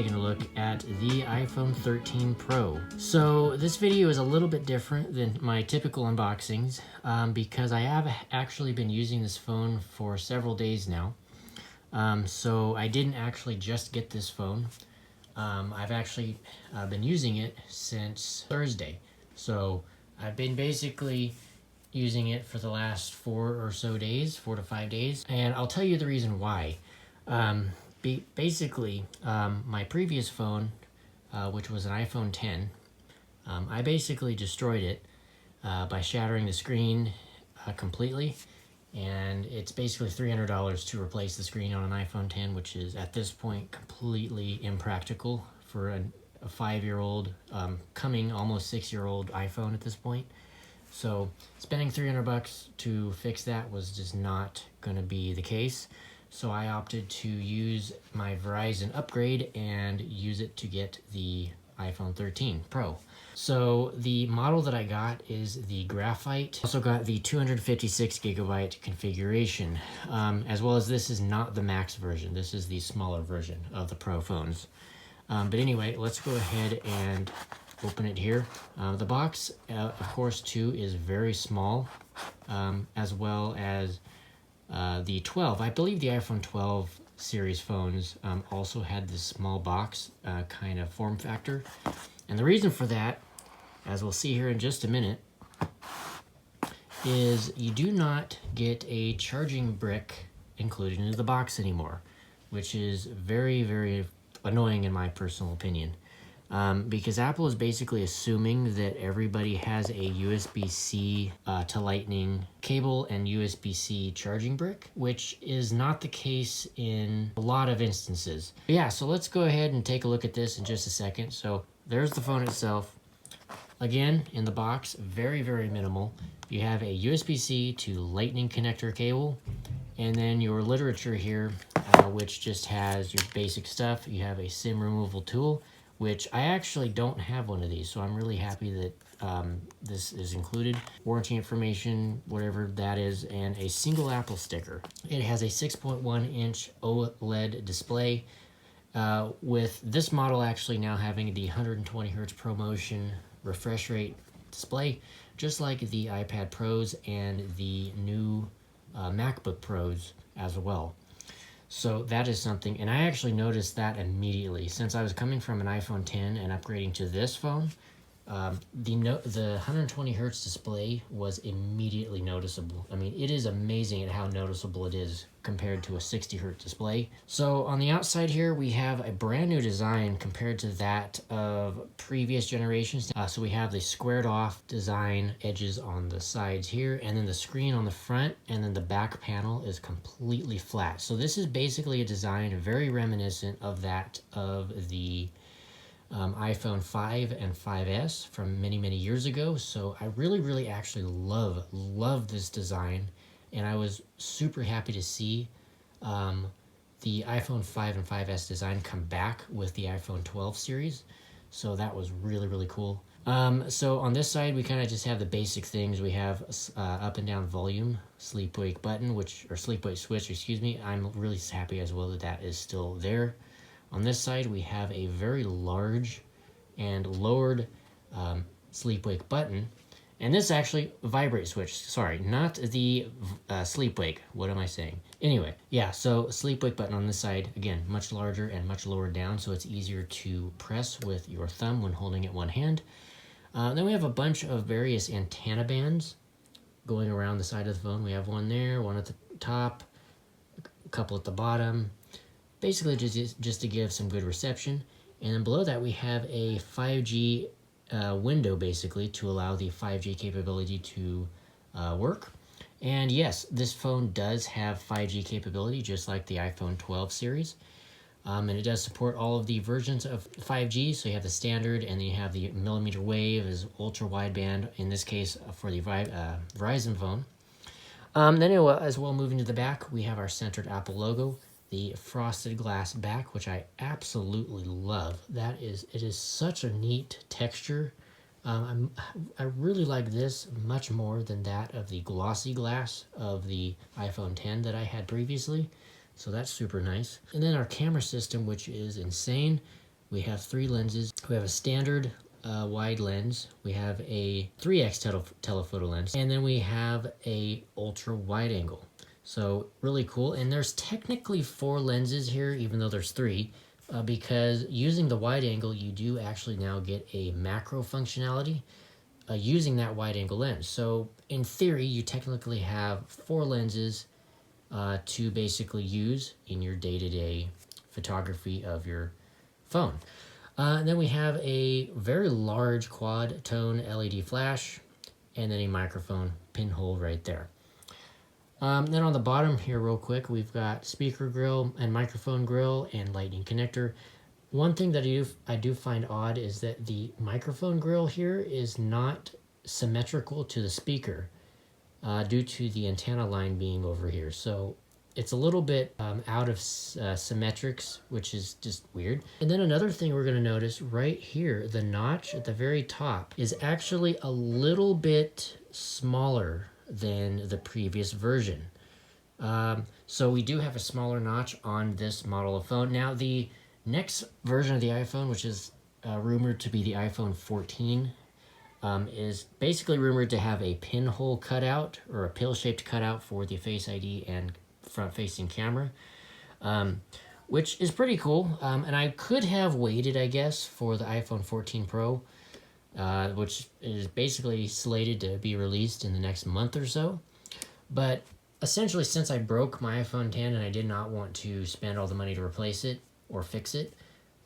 taking a look at the iPhone 13 Pro. So this video is a little bit different than my typical unboxings because I have actually been using this phone for several days now. So I didn't actually just get this phone. I've actually been using it since Thursday. So I've been basically using it for the last 4 to 5 days. And I'll tell you the reason why. Basically, my previous phone, which was an iPhone 10, I basically destroyed it by shattering the screen completely. And it's basically $300 to replace the screen on an iPhone 10, which is at this point completely impractical for a 5-year-old, coming almost 6-year-old iPhone at this point. So spending $300 to fix that was just not going to be the case. So I opted to use my Verizon upgrade and use it to get the iPhone 13 Pro. So the model that I got is the Graphite. Also got the 256 gigabyte configuration, as well as this is not the max version. This is the smaller version of the Pro phones. But anyway, let's go ahead and open it here. The box, of course, too, is very small, as well as the 12. I believe the iPhone 12 series phones also had this small box kind of form factor. And the reason for that, as we'll see here in just a minute, is you do not get a charging brick included in the box anymore, which is very, very annoying in my personal opinion. Because Apple is basically assuming that everybody has a USB-C to Lightning cable and USB-C charging brick, which is not the case in a lot of instances. But yeah, so let's go ahead and take a look at this in just a second. So there's the phone itself. Again, in the box, very, very minimal. You have a USB-C to Lightning connector cable, and then your literature here, which just has your basic stuff. You have a SIM removal tool, which I actually don't have one of these, so I'm really happy that this is included. Warranty information, whatever that is, and a single Apple sticker. It has a 6.1-inch OLED display, with this model actually now having the 120 Hz ProMotion refresh rate display, just like the iPad Pros and the new MacBook Pros as well. So that is something, and I actually noticed that immediately. Since I was coming from an iPhone 10 and upgrading to this phone, the 120 Hz display was immediately noticeable. I mean, it is amazing at how noticeable it is compared to a 60 Hz display. So on the outside here, we have a brand new design compared to that of previous generations. So we have the squared off design edges on the sides here, and then the screen on the front, and then the back panel is completely flat. So this is basically a design very reminiscent of that of the iPhone 5 and 5S from many, many years ago. So I really actually love this design, and I was super happy to see the iPhone 5 and 5S design come back with the iPhone 12 series. So that was really cool. So on this side, we kind of just have the basic things. We have up and down volume, sleep wake button, or sleep wake switch, excuse me. I'm really happy as well that that is still there. On this side, we have a very large and lowered sleep wake button. And this actually vibrate switch. Sorry, not the sleep wake. What am I saying? Anyway, yeah, so sleep wake button on this side, again, much larger and much lower down, so it's easier to press with your thumb when holding it one hand. Then we have a bunch of various antenna bands going around the side of the phone. We have one there, one at the top, a couple at the bottom. Basically just to give some good reception. And then below that we have a 5G window, basically, to allow the 5G capability to work. And yes, this phone does have 5G capability, just like the iPhone 12 series. And it does support all of the versions of 5G. So you have the standard, and then you have the millimeter wave as ultra wideband, in this case for the Verizon phone. Then as well, moving to the back, we have our centered Apple logo, the frosted glass back, which I absolutely love. It is such a neat texture. I really like this much more than that of the glossy glass of the iPhone 10 that I had previously. So that's super nice. And then our camera system, which is insane. We have 3 lenses. We have a standard wide lens. We have a 3x telephoto lens, and then we have a ultra wide angle. So really cool. And there's technically 4 lenses here, even though there's 3, because using the wide angle, you do actually now get a macro functionality using that wide angle lens. So in theory, you technically have 4 lenses to basically use in your day-to-day photography of your phone. Then we have a very large quad tone LED flash, and then a microphone pinhole right there. Then on the bottom here real quick, we've got speaker grill and microphone grill and lightning connector. One thing that I do find odd is that the microphone grill here is not symmetrical to the speaker due to the antenna line being over here. So it's a little bit out of symmetrics, which is just weird. And then another thing we're going to notice right here, the notch at the very top is actually a little bit smaller than the previous version. So we do have a smaller notch on this model of phone. Now the next version of the iPhone, which is rumored to be the iPhone 14, is basically rumored to have a pinhole cutout or a pill-shaped cutout for the Face ID and front-facing camera, which is pretty cool. And I could have waited, I guess, for the iPhone 14 Pro, which is basically slated to be released in the next month or so. But essentially, since I broke my iPhone 10 and I did not want to spend all the money to replace it or fix it,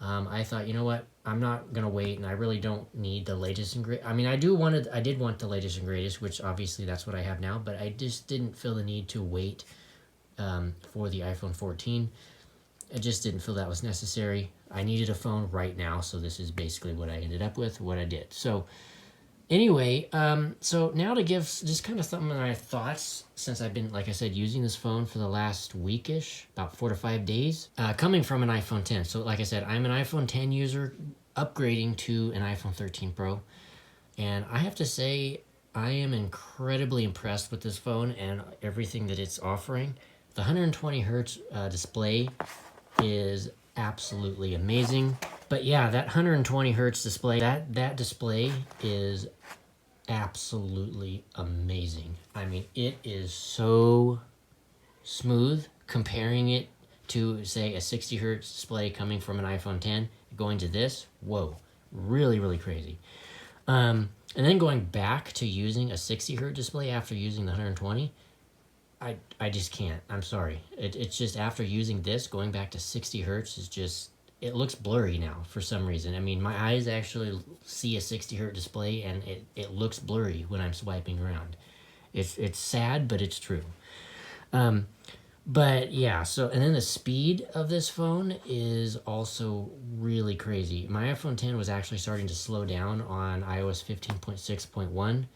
I thought, you know what, I'm not going to wait, and I really don't need the latest and greatest. I mean, I did want the latest and greatest, which obviously that's what I have now, but I just didn't feel the need to wait for the iPhone 14. I just didn't feel that was necessary. I needed a phone right now, so this is basically what I ended up with, what I did. So anyway, so now to give just kind of some of my thoughts, since I've been, like I said, using this phone for the last weekish, about 4 to 5 days, coming from an iPhone 10. So like I said, I'm an iPhone 10 user upgrading to an iPhone 13 Pro. And I have to say, I am incredibly impressed with this phone and everything that it's offering. The 120 hertz display is absolutely amazing. But yeah, that 120 hertz display, that display is absolutely amazing. I mean, it is so smooth. Comparing it to, say, a 60 hertz display coming from an iPhone 10, going to this, whoa, really, really crazy. And then going back to using a 60 hertz display after using the 120, I just can't. I'm sorry. It's just after using this, going back to 60 hertz is just, it looks blurry now for some reason. I mean, my eyes actually see a 60 hertz display, and it looks blurry when I'm swiping around. It's sad, but it's true. But yeah, so, and then the speed of this phone is also really crazy. My iPhone 10 was actually starting to slow down on iOS 15.6.1.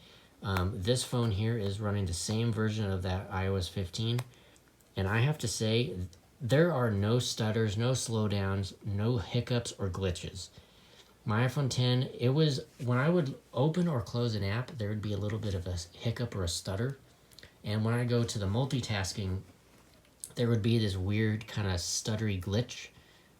This phone here is running the same version of that iOS 15. And I have to say, there are no stutters, no slowdowns, no hiccups or glitches. My iPhone 10, it was, when I would open or close an app, there would be a little bit of a hiccup or a stutter. And when I go to the multitasking, there would be this weird kind of stuttery glitch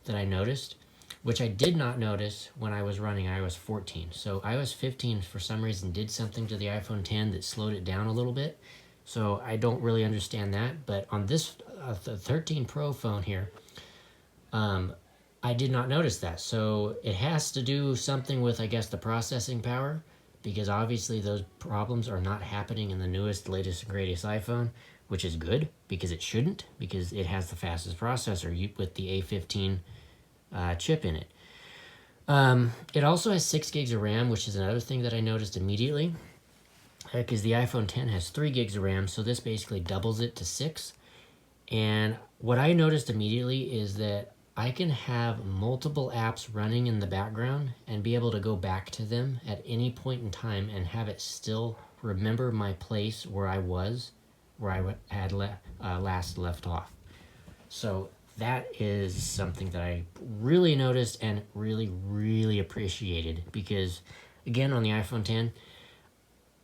that I noticed, which I did not notice when I was running iOS 14. So iOS 15, for some reason, did something to the iPhone 10 that slowed it down a little bit. So I don't really understand that. But on this the 13 Pro phone here, I did not notice that. So it has to do something with, I guess, the processing power, because obviously those problems are not happening in the newest, latest, and greatest iPhone, which is good, because it shouldn't, because it has the fastest processor with the A15 chip in it. It also has 6 gigs of RAM, which is another thing that I noticed immediately, because the iPhone 10 has 3 gigs of RAM, so this basically doubles it to 6. And what I noticed immediately is that I can have multiple apps running in the background and be able to go back to them at any point in time and have it still remember my place where I was, where I had last left off. So that is something that I really noticed and really, really appreciated, because again, on the iPhone 10,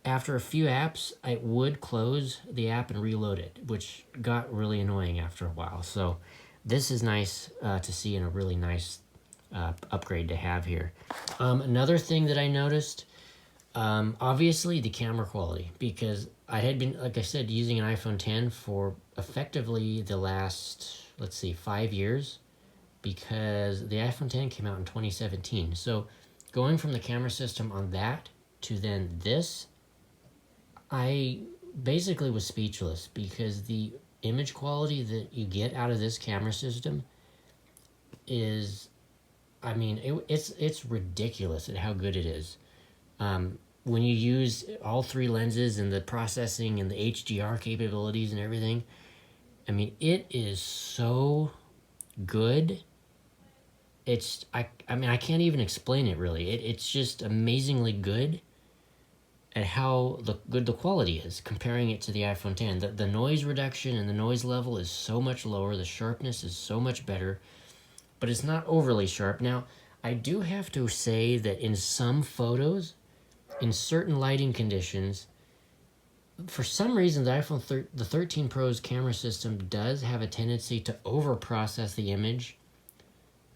after a few apps, I would close the app and reload it, which got really annoying after a while. So this is nice to see, and a really nice upgrade to have here. Another thing that I noticed, obviously the camera quality, because I had been, like I said, using an iPhone 10 for effectively the last, let's see, 5 years, because the iPhone 10 came out in 2017. So going from the camera system on that to then this, I basically was speechless, because the image quality that you get out of this camera system is, I mean, it's ridiculous at how good it is. When you use all 3 lenses and the processing and the HDR capabilities and everything, I mean, it is so good. I mean, I can't even explain it really. It's just amazingly good at how good the quality is, comparing it to the iPhone 10. The noise reduction and the noise level is so much lower. The sharpness is so much better, but it's not overly sharp. Now, I do have to say that in some photos, in certain lighting conditions, for some reason, the 13 Pro's camera system does have a tendency to over-process the image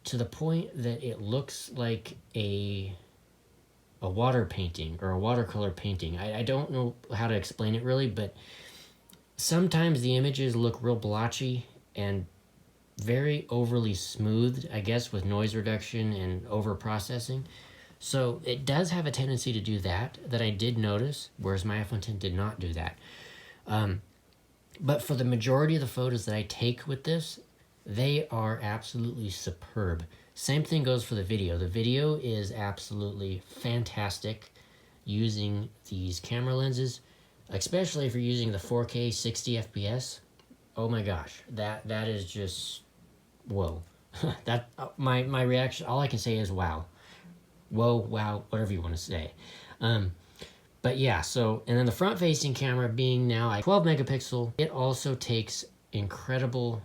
to the point that it looks like a water painting or a watercolor painting. I don't know how to explain it really, but sometimes the images look real blotchy and very overly smoothed, I guess, with noise reduction and over-processing. So it does have a tendency to do that I did notice, whereas my iPhone 10 did not do that. But for the majority of the photos that I take with this, they are absolutely superb. Same thing goes for the video. The video is absolutely fantastic using these camera lenses, especially if you're using the 4K 60 FPS. Oh my gosh, that is just, whoa. That my reaction, all I can say is wow. Whoa, wow, whatever you want to say. But yeah, so, and then the front-facing camera being now a 12 megapixel, it also takes incredible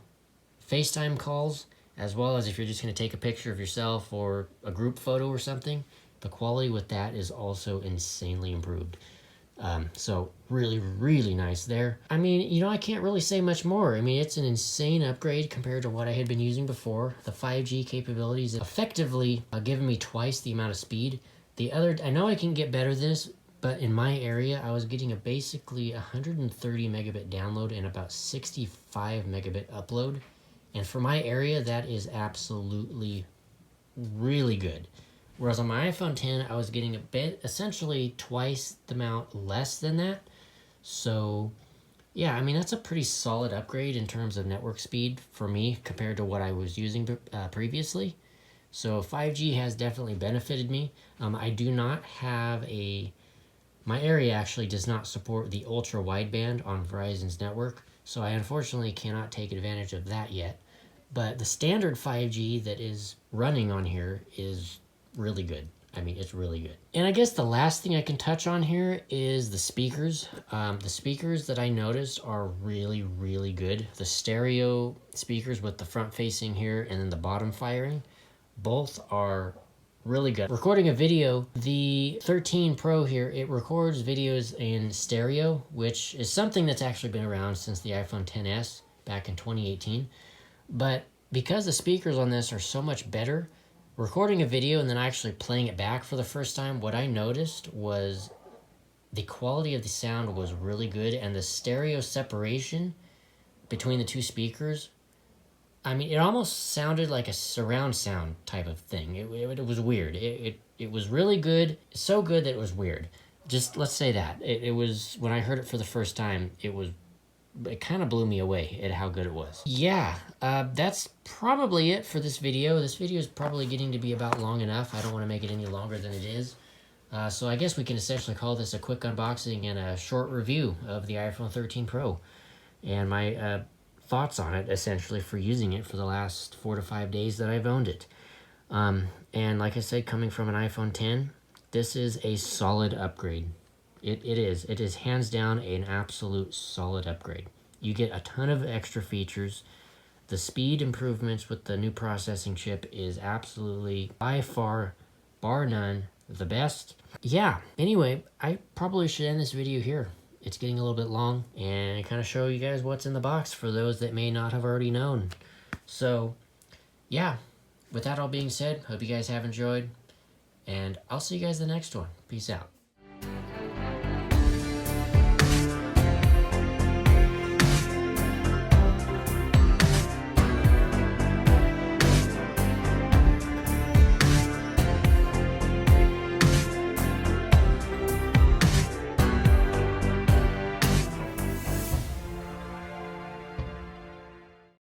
FaceTime calls, as well as if you're just going to take a picture of yourself or a group photo or something. The quality with that is also insanely improved. So really, really nice there. I mean, you know, I can't really say much more. I mean, it's an insane upgrade compared to what I had been using before. The 5G capabilities effectively given me twice the amount of speed. I know I can get better than this, but in my area, I was getting a basically 130 megabit download and about 65 megabit upload. And for my area, that is absolutely really good. Whereas on my iPhone 10, I was getting essentially twice the amount less than that. So, yeah, I mean, that's a pretty solid upgrade in terms of network speed for me compared to what I was using previously. So 5G has definitely benefited me. I do not have my area actually does not support the ultra wideband on Verizon's network. So I unfortunately cannot take advantage of that yet. But the standard 5G that is running on here is really good. I mean, it's really good. And I guess the last thing I can touch on here is the speakers. The speakers that I noticed are really, really good. The stereo speakers with the front facing here and then the bottom firing, both are really good. Recording a video, the 13 Pro here, it records videos in stereo, which is something that's actually been around since the iPhone XS back in 2018. But because the speakers on this are so much better, recording a video and then actually playing it back for the first time, what I noticed was the quality of the sound was really good, and the stereo separation between the two speakers, I mean, it almost sounded like a surround sound type of thing. It was weird. It was really good. So good that it was weird. Just, let's say that. It was, when I heard it for the first time, it kind of blew me away at how good it was. Yeah, that's probably it for this video. This video is probably getting to be about long enough. I don't want to make it any longer than it is. So I guess we can essentially call this a quick unboxing and a short review of the iPhone 13 Pro. And my thoughts on it, essentially, for using it for the last 4 to 5 days that I've owned it. And like I said, coming from an iPhone 10, this is a solid upgrade. It is. It is hands down an absolute solid upgrade. You get a ton of extra features. The speed improvements with the new processing chip is absolutely, by far, bar none, the best. Yeah, anyway, I probably should end this video here. It's getting a little bit long, and kind of show you guys what's in the box for those that may not have already known. So, yeah, with that all being said, hope you guys have enjoyed, and I'll see you guys the next one. Peace out.